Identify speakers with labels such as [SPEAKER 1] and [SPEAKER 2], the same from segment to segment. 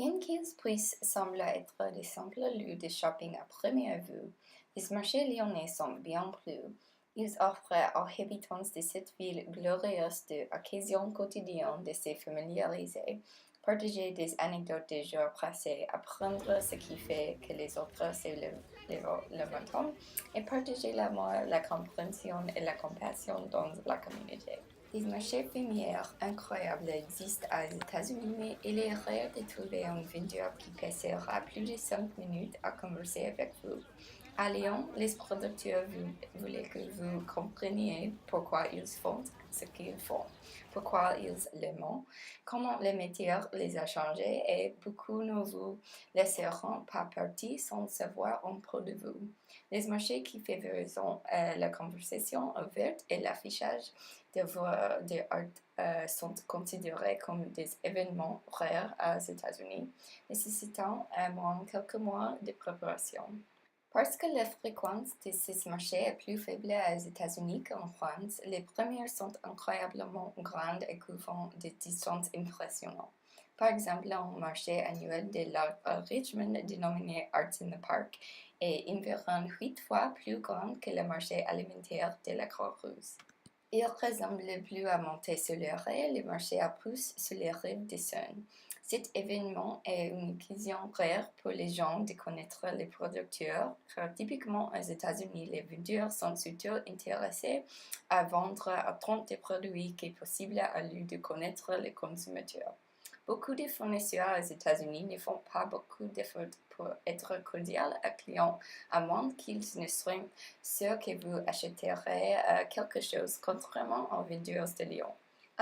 [SPEAKER 1] Bien qu'ils puissent sembler être des simples lieux de shopping à première vue, les marchés lyonnais sont bien plus. Ils offrent aux habitants de cette ville glorieuse de occasions quotidiennes de se familiariser, partager des anecdotes des jours passés, apprendre ce qui fait que les autres se le matin et partager l'amour, la compréhension et la compassion dans la communauté. Des marchés éphémères incroyables existent aux États-Unis, mais il est rare de trouver un vendeur qui passera plus de 5 minutes à converser avec vous. À Lyon, les producteurs voulaient que vous compreniez pourquoi ils font ce qu'ils font, pourquoi ils l'aiment, comment le métier les a changés et beaucoup ne vous laisseront pas partir sans savoir un peu de vous. Les marchés qui favorisent la conversation ouverte et l'affichage d'œuvres d'art sont considérés comme des événements rares aux États-Unis, nécessitant au moins quelques mois de préparation. Parce que la fréquence de ces marchés est plus faible aux États-Unis qu'en France, les premières sont incroyablement grandes et couvrant des distances impressionnantes. Par exemple, un marché annuel de l'art à Richmond, dénominé Arts in the Park, est environ 8 fois plus grand que le marché alimentaire de la Croix-Rouge. Il ressemble plus à Montée-sur-le-Ré, le marché à pousse sur les rives de Seine. Cet événement est une occasion rare pour les gens de connaître les producteurs, car typiquement aux États-Unis, les vendeurs sont surtout intéressés à vendre autant de produits que possible à lieu de connaître les consommateurs. Beaucoup de fournisseurs aux États-Unis ne font pas beaucoup d'efforts pour être cordial aux clients, à moins qu'ils ne soient sûrs que vous achèterez quelque chose, contrairement aux vendeurs de Lyon.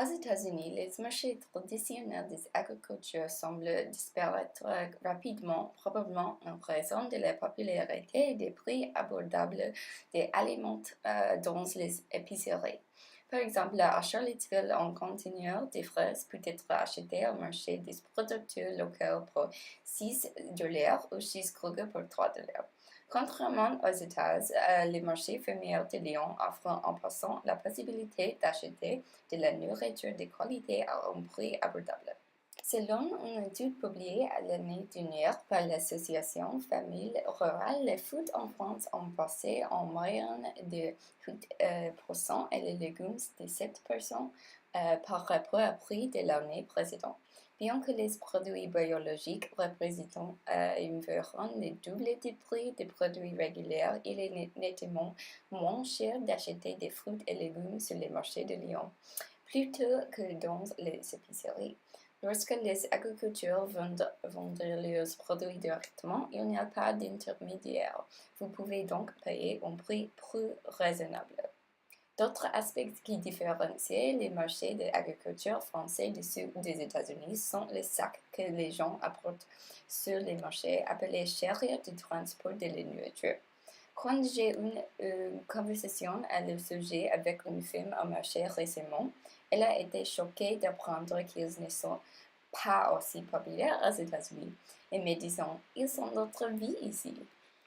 [SPEAKER 1] Aux États-Unis, les marchés traditionnels des agriculteurs semblent disparaître rapidement, probablement en raison de la popularité et des prix abordables des aliments dans les épiceries. Par exemple, à Charlottesville, un conteneur de fraises peut être acheté au marché des producteurs locaux pour 6 dollars ou chez Kroger pour 3 dollars. Contrairement aux États-Unis, les marchés éphémères de Lyon offrent en passant la possibilité d'acheter de la nourriture de qualité à un prix abordable. Selon une étude publiée l'année dernière par l'association Famille Rurale, les fruits en France ont passé en moyenne de 8% et les légumes de 7% par rapport au prix de l'année précédente. Bien que les produits biologiques représentent environ le double du prix des produits réguliers, il est nettement moins cher d'acheter des fruits et légumes sur les marchés de Lyon, plutôt que dans les épiceries. Lorsque les agriculteurs vendent leurs produits directement, il n'y a pas d'intermédiaire. Vous pouvez donc payer un prix plus raisonnable. D'autres aspects qui différencient les marchés de l'agriculture français du sud des États-Unis sont les sacs que les gens apportent sur les marchés, appelés chariots de transport de la nourriture. Quand j'ai eu une conversation à ce sujet avec une femme au marché récemment, elle a été choquée d'apprendre qu'ils ne sont pas aussi populaires aux États-Unis, et me disant, ils sont notre vie ici.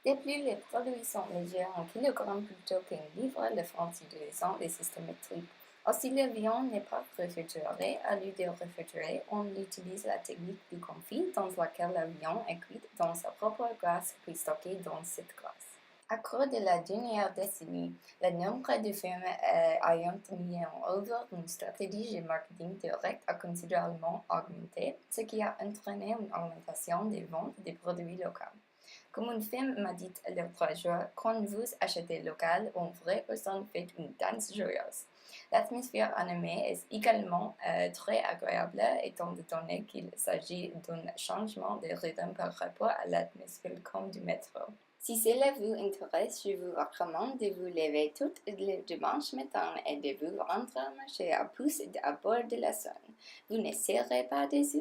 [SPEAKER 1] De plus, les produits sont légers en kilogrammes plutôt qu'un livre, le France utilisant les systèmes métriques. Aussi, la viande n'est pas réfrigérée. À lieu de réfrigérer, on utilise la technique du confit, dans laquelle la viande est cuite dans sa propre glace puis stockée dans cette glace. À cours de la dernière décennie, le nombre de firmes ayant mis en œuvre une stratégie de marketing direct a considérablement augmenté, ce qui a entraîné une augmentation des ventes des produits locaux. Comme une femme m'a dit l'autre jour, quand vous achetez local, une vraie personne fait une danse joyeuse. L'atmosphère animée est également très agréable, étant donné qu'il s'agit d'un changement de rythme par rapport à l'atmosphère comme du métro. Si cela vous intéresse, je vous recommande de vous lever tous les dimanches matin et de vous rendre marcher à pouce à bord de la Seine. Vous ne serez pas déçus.